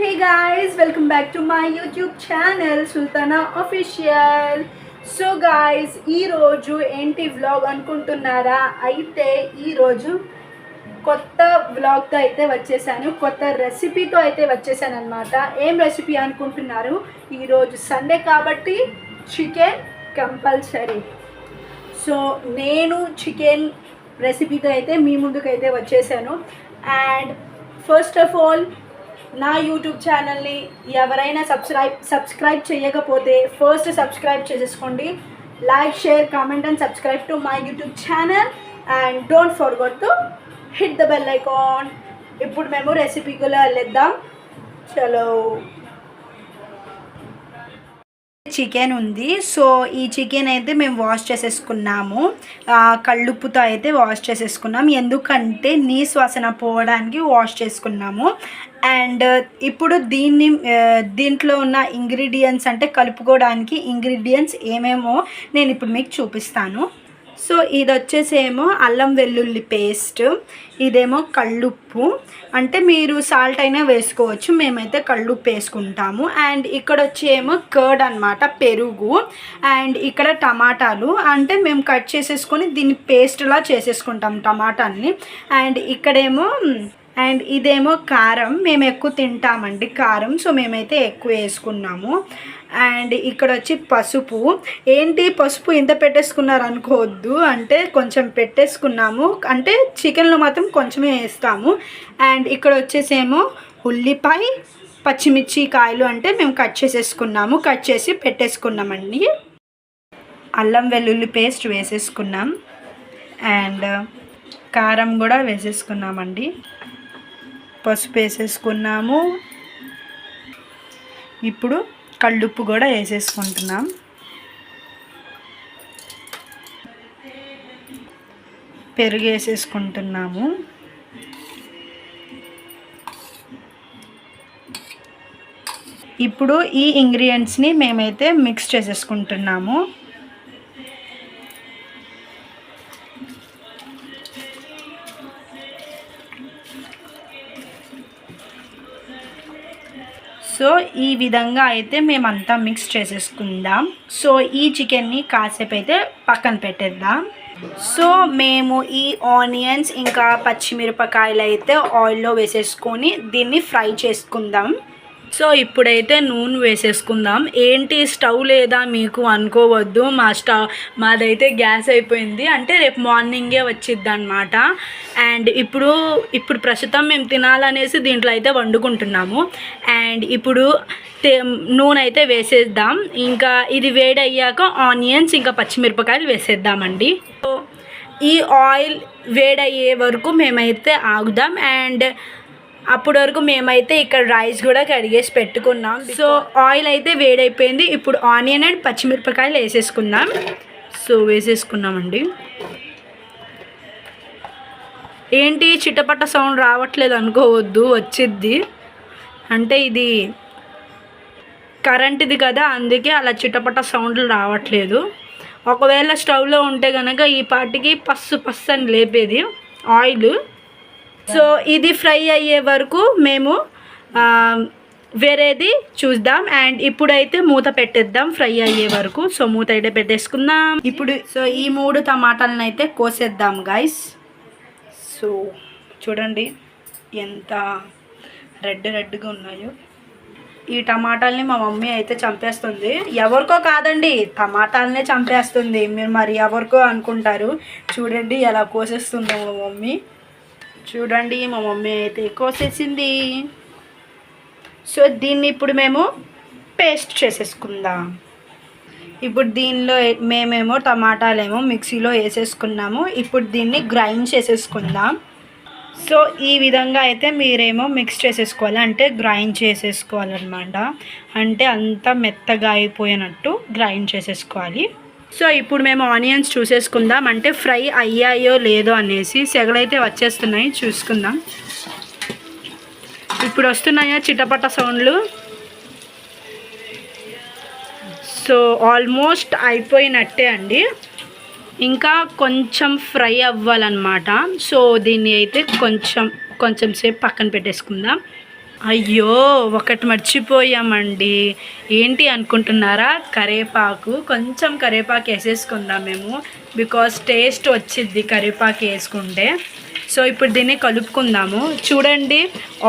Hey guys, welcome back to my YouTube channel Sultana Official. So guys ఈరోజు ఏంటి vlog అనుకుంటున్నారా? అయితే ఈరోజు కొత్త వ్లాగ్తో అయితే వచ్చేసాను, కొత్త రెసిపీతో అయితే వచ్చేసాను అనమాట. ఏం రెసిపీ అనుకుంటున్నారు? ఈరోజు సండే కాబట్టి చికెన్ కంపల్సరీ. సో నేను చికెన్ రెసిపీతో అయితే మీ ముందుకైతే వచ్చేసాను. అండ్ ఫస్ట్ ఆఫ్ ఆల్ నా యూట్యూబ్ ఛానల్ని ఎవరైనా సబ్స్క్రైబ్ చేయకపోతే ఫస్ట్ సబ్స్క్రైబ్ చేసేసుకోండి. Like, share, comment and subscribe to my YouTube channel and don't forget to hit the bell icon. ఇప్పుడు మేము రెసిపీకి వెళ్ళేద్దాం. చలో, చికెన్ ఉంది. సో ఈ చికెన్ అయితే మేము వాష్ చేసేసుకున్నాము, కళ్ళుప్పుతో అయితే వాష్ చేసేసుకున్నాం. ఎందుకంటే నీసు వాసన పోవడానికి వాష్ చేసుకున్నాము. అండ్ ఇప్పుడు దీంట్లో ఉన్న ఇంగ్రీడియంట్స్ అంటే కలుపుకోవడానికి ఇంగ్రీడియంట్స్ ఏమేమో నేను ఇప్పుడు మీకు చూపిస్తాను. సో ఇది వచ్చేసేమో అల్లం వెల్లుల్లి పేస్ట్, ఇదేమో కళ్ళుప్పు, అంటే మీరు సాల్ట్ అయినా వేసుకోవచ్చు, మేమైతే కళ్ళుప్పు వేసుకుంటాము. అండ్ ఇక్కడ వచ్చేమో కర్డ్ అనమాట, పెరుగు. అండ్ ఇక్కడ టమాటాలు, అంటే మేము కట్ చేసేసుకొని దీన్ని పేస్ట్లా చేసేసుకుంటాం టమాటాని. అండ్ ఇక్కడేమో ఇదేమో కారం, మేము ఎక్కువ తింటామండి కారం, సో మేమైతే ఎక్కువ వేసుకున్నాము. అండ్ ఇక్కడ వచ్చి పసుపు. ఏంటి పసుపు ఇంత పెట్టేసుకున్నారు అనుకోవద్దు, అంటే కొంచెం పెట్టేసుకున్నాము, అంటే చికెన్లో మాత్రం కొంచెమే వేస్తాము. అండ్ ఇక్కడ వచ్చేసేమో ఉల్లిపాయ, పచ్చిమిర్చి కాయలు అంటే మేము కట్ చేసి పెట్టేసుకున్నామండి. అల్లం వెల్లుల్లి పేస్ట్ వేసేసుకున్నాం. అండ్ కారం కూడా వేసేసుకున్నామండి, పసుపు వేసేసుకున్నాము. ఇప్పుడు కళ్ళుప్పు కూడా వేసేసుకుంటున్నాం. పెరుగు వేసేసుకుంటున్నాము. ఇప్పుడు ఈ ఇంగ్రీడియంట్స్ని మేమైతే మిక్స్ చేసేసుకుంటున్నాము. సో ఈ విధంగా అయితే మేమంతా మిక్స్ చేసేసుకుందాం. సో ఈ చికెన్ని కాసేపు అయితే పక్కన పెట్టేద్దాం. సో మేము ఈ ఆనియన్స్ ఇంకా పచ్చిమిరపకాయలు అయితే ఆయిల్లో వేసేసుకొని దీన్ని ఫ్రై చేసుకుందాం. సో ఇప్పుడైతే నూనె వేసేసుకుందాం. ఏంటి స్టవ్ లేదా మీకు అనుకోవద్దు, మాదైతే గ్యాస్ అయిపోయింది, అంటే రేపు మార్నింగే వచ్చిద్ది అనమాట. అండ్ ఇప్పుడు ప్రస్తుతం మేము తినాలనేసి దీంట్లో అయితే వండుకుంటున్నాము. అండ్ ఇప్పుడు నూనె అయితే వేసేద్దాం. ఇంకా ఇది వేడయ్యాక ఆనియన్స్ ఇంకా పచ్చిమిరపకాయలు వేసేద్దామండి. సో ఈ ఆయిల్ వేడయ్యే వరకు మేమైతే ఆగుదాం. అండ్ అప్పటి వరకు మేమైతే ఇక్కడ రైస్ కూడా కడిగేసి పెట్టుకున్నాం. సో ఆయిల్ అయితే వేడైపోయింది. ఇప్పుడు ఆనియన్ అండ్ పచ్చిమిరపకాయలు వేసేసుకుందాం. సో వేసేసుకున్నామండి. ఏంటి చిటపట సౌండ్ రావట్లేదు అనుకోవద్దు, వచ్చిద్ది, అంటే ఇది కరెంట్ది కదా, అందుకే అలా చిటపట సౌండ్లు రావట్లేదు. ఒకవేళ స్టవ్లో ఉంటే కనుక ఈ పాటికి పస్సు అని లేపేది ఆయిల్. సో ఇది ఫ్రై అయ్యే వరకు మేము వేరేది చూద్దాం. అండ్ ఇప్పుడైతే మూత పెట్టేద్దాం ఫ్రై అయ్యే వరకు. సో మూత అయితే పెట్టేసుకుందాం. ఇప్పుడు సో ఈ 3 టమాటాలను అయితే కోసేద్దాం గైస్. సో చూడండి ఎంత రెడ్గా ఉన్నాయో. ఈ టమాటాలని మా మమ్మీ అయితే చంపేస్తుంది. ఎవరికో కాదండి, టమాటాలనే చంపేస్తుంది. మీరు మరి ఎవరికో అనుకుంటారు. చూడండి ఎలా కోసేస్తుందో మా మమ్మీ. చూడండి మా మమ్మీ అయితే కోసేసింది. సో దీన్ని ఇప్పుడు మేము పేస్ట్ చేసేసుకుందాం. ఇప్పుడు దీనిలో మేమేమో టమాటాలేమో మిక్సీలో వేసేసుకున్నాము. ఇప్పుడు దీన్ని గ్రైండ్ చేసేసుకుందాం. సో ఈ విధంగా అయితే మీరేమో మిక్స్ చేసేసుకోవాలి, అంటే గ్రైండ్ చేసేసుకోవాలన్నమాట. అంటే అంతా మెత్తగా అయిపోయినట్టు గ్రైండ్ చేసేసుకోవాలి. సో ఇప్పుడు మేము ఆనియన్స్ చూసేసుకుందాం, అంటే ఫ్రై అయ్యాయో లేదో అనేసి. సెగలైతే వచ్చేస్తున్నాయి, చూసుకుందాం. ఇప్పుడు వస్తున్నాయా చిటపట సౌండ్లు. సో ఆల్మోస్ట్ అయిపోయినట్టే అండి, ఇంకా కొంచెం ఫ్రై అవ్వాలన్నమాట. సో దీన్ని అయితే కొంచెం సేపు పక్కన పెట్టేసుకుందాం. అయ్యో ఒకటి మర్చిపోయామండి. ఏంటి అనుకుంటున్నారా? కరివేపాకు, కొంచెం కరివేపాకు వేసేసుకుందాం మేము, బికాస్ టేస్ట్ వచ్చింది కరివేపాకు వేసుకుంటే. సో ఇప్పుడు దీన్ని కలుపుకుందాము. చూడండి,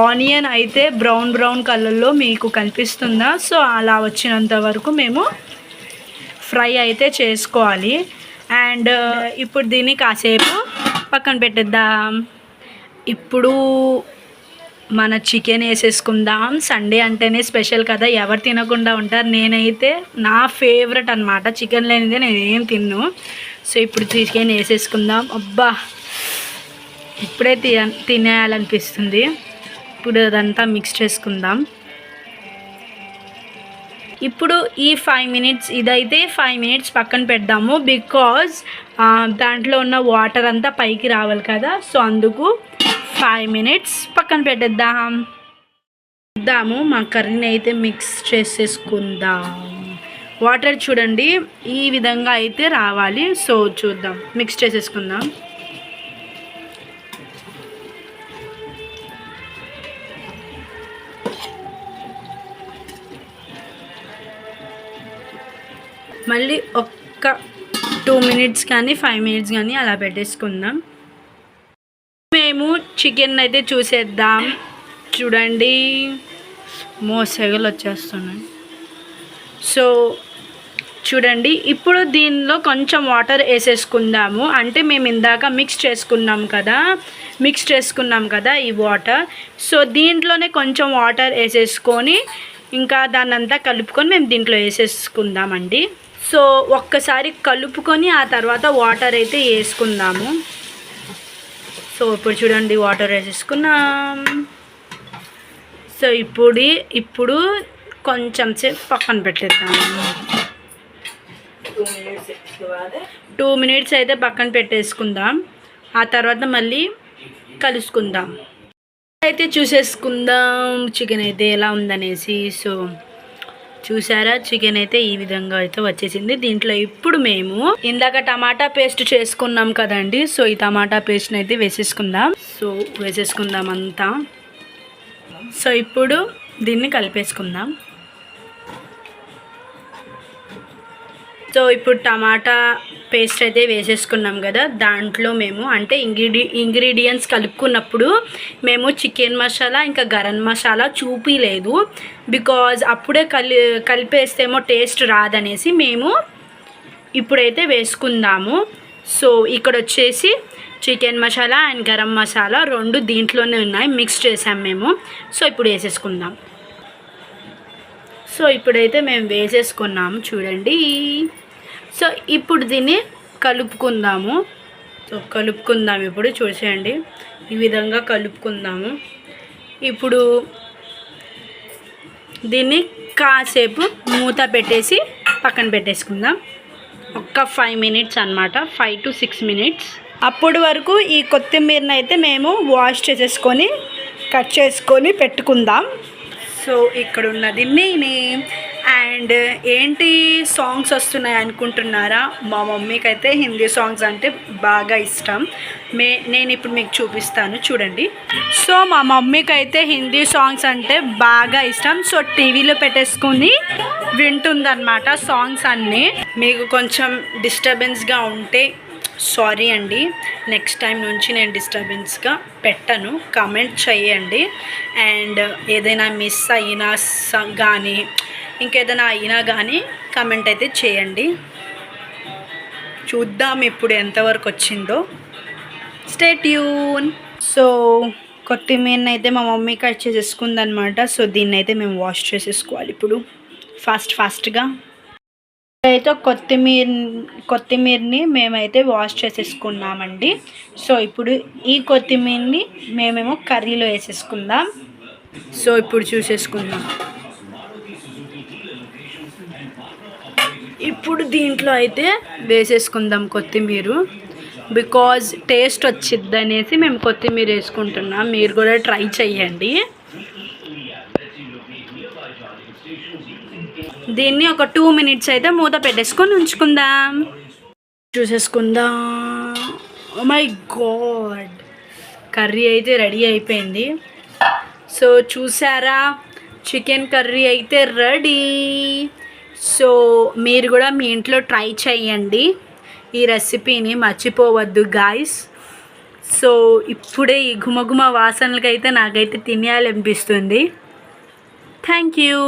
ఆనియన్ అయితే బ్రౌన్ కలర్లో మీకు కనిపిస్తుందా? సో అలా వచ్చినంత వరకు మేము ఫ్రై అయితే చేసుకోవాలి. అండ్ ఇప్పుడు దీన్ని కాసేపు పక్కన పెట్టేద్దాం. ఇప్పుడు మన చికెన్ వేసేసుకుందాం. సండే అంటేనే స్పెషల్ కదా, ఎవరు తినకుండా ఉంటారు. నేనైతే నా ఫేవరెట్ అనమాట, చికెన్ లేనిదే నేను ఏం తిన్ను. సో ఇప్పుడు చికెన్ వేసేసుకుందాం. అబ్బా, ఇప్పుడే తినేయాలనిపిస్తుంది. ఇప్పుడు అదంతా మిక్స్ చేసుకుందాం. ఇప్పుడు ఈ 5 మినిట్స్, ఇదైతే 5 మినిట్స్ పక్కన పెడదాము, బికాజ్ దాంట్లో ఉన్న వాటర్ అంతా పైకి రావాలి కదా. సో అందుకు 5 మినిట్స్ పక్కన పెట్టేద్దాము. మా కర్రీని అయితే మిక్స్ చేసేసుకుందాం. వాటర్ చూడండి ఈ విధంగా అయితే రావాలి. సో చూద్దాం, మిక్స్ చేసేసుకుందాం. మళ్ళీ ఒక్క 2 మినిట్స్ కానీ 5 మినిట్స్ కానీ అలా పెట్టేసుకుందాం. మేము చికెన్ అయితే చూసేద్దాం. చూడండి, మోసగలు వచ్చేస్తున్నాయి. సో చూడండి, ఇప్పుడు దీనిలో కొంచెం వాటర్ వేసేసుకుందాము. అంటే మేము ఇందాక మిక్స్ చేసుకున్నాం కదా ఈ వాటర్. సో దీంట్లోనే కొంచెం వాటర్ వేసేసుకొని ఇంకా దాన్ని అంతా కలుపుకొని మేము దీంట్లో వేసేసుకుందామండి. సో ఒక్కసారి కలుపుకొని ఆ తర్వాత వాటర్ అయితే వేసుకుందాము. సో ఇప్పుడు చూడండి, వాటర్ వేసేసుకున్నాం. సో ఇప్పుడు కొంచెం సేపు పక్కన పెట్టేద్దాము. 2 మినిట్స్ అయితే పక్కన పెట్టేసుకుందాం. ఆ తర్వాత మళ్ళీ కలుసుకుందాం. అయితే చూసేసుకుందాం చికెన్ అయితే ఎలా ఉందనేసి. సో చూసారా, చికెన్ అయితే ఈ విధంగా అయితే వచ్చేసింది. దీంట్లో ఇప్పుడు మేము ఇందాక టమాటా పేస్ట్ చేసుకున్నాం కదండి. సో ఈ టమాటా పేస్ట్ని అయితే వేసేసుకుందాం. సో వేసేసుకుందాం అంతా. సో ఇప్పుడు దీన్ని కలిపేసుకుందాం. సో ఇప్పుడు టమాటా పేస్ట్ అయితే వేసేసుకున్నాం కదా. దాంట్లో మేము అంటే ఇంగ్రీడియంట్స్ కలుపుకున్నప్పుడు మేము చికెన్ మసాలా ఇంకా గరం మసాలా చూపిలేదు, బికాజ్ అప్పుడే కలిపేస్తేమో టేస్ట్ రాదనేసి మేము ఇప్పుడైతే వేసుకుందాము. సో ఇక్కడ వచ్చేసి చికెన్ మసాలా అండ్ గరం మసాలా 2 దీంట్లోనే ఉన్నాయి, మిక్స్ చేసాం మేము. సో ఇప్పుడు వేసేసుకుందాం. సో ఇప్పుడైతే మేము వేసేసుకున్నాము చూడండి. సో ఇప్పుడు దీన్ని కలుపుకుందాము. సో కలుపుకుందాము. ఇప్పుడు చూసేయండి, ఈ విధంగా కలుపుకుందాము. ఇప్పుడు దీన్ని కాసేపు మూత పెట్టేసి పక్కన పెట్టేసుకుందాం. ఒక్క 5 మినిట్స్ అన్నమాట, 5 to 6 మినిట్స్. అప్పటి వరకు ఈ కొత్తిమీరని అయితే మేము వాష్ చేసేసుకొని కట్ చేసుకొని పెట్టుకుందాం. సో ఇక్కడ ఉన్నది నేనే. అండ్ ఏంటి సాంగ్స్ వస్తున్నాయి అనుకుంటున్నారా? మా మమ్మీకి అయితే హిందీ సాంగ్స్ అంటే బాగా ఇష్టం. నేను ఇప్పుడు మీకు చూపిస్తాను చూడండి. సో మా మమ్మీకి అయితే హిందీ సాంగ్స్ అంటే బాగా ఇష్టం. సో టీవీలో పెట్టేసుకుని వింటుందన్నమాట సాంగ్స్ అన్నీ. మీకు కొంచెం డిస్టర్బెన్స్గా ఉంటే సారీ అండి, నెక్స్ట్ టైం నుంచి నేను డిస్టర్బెన్స్గా పెట్టను, కామెంట్ చేయండి. అండ్ ఏదైనా మిస్ అయినా కానీ ఇంకేదైనా అయినా కానీ కామెంట్ అయితే చేయండి. చూద్దాం ఇప్పుడు ఎంతవరకు వచ్చిందో. Stay tune. సో కొత్తిమీరని అయితే మా మమ్మీ కట్ చేసేసుకుందనమాట. సో దీన్ని అయితే మేము వాష్ చేసేసుకోవాలి ఇప్పుడు ఫాస్ట్గా. అయితే కొత్తిమీరని మేమైతే వాష్ చేసేసుకున్నామండి. సో ఇప్పుడు ఈ కొత్తిమీరని మేమేమో కర్రీలో వేసేసుకుందాం. సో ఇప్పుడు చూసేసుకుందాం. ఇప్పుడు దీంట్లో అయితే వేసేసుకుందాం కొత్తిమీర, బికాజ్ టేస్ట్ వచ్చిద్ది అనేసి మేము కొత్తిమీర వేసుకుంటున్నాం. మీరు కూడా ట్రై చేయండి. దీన్ని ఒక 2 మినిట్స్ అయితే మూత పెట్టేసుకొని ఉంచుకుందాం. చూసేసుకుందాం. ఓ మై గాడ్, కర్రీ అయితే రెడీ అయిపోయింది. సో చూసారా, చికెన్ కర్రీ అయితే రెడీ. సో మీరు కూడా మీ ఇంట్లో ట్రై చేయండి ఈ రెసిపీని, మర్చిపోవద్దు గాయ్స్. సో ఇప్పుడే ఈ గుమగుమ వాసనలకైతే నాకైతే తినేయాలనిపిస్తుంది. Thank you.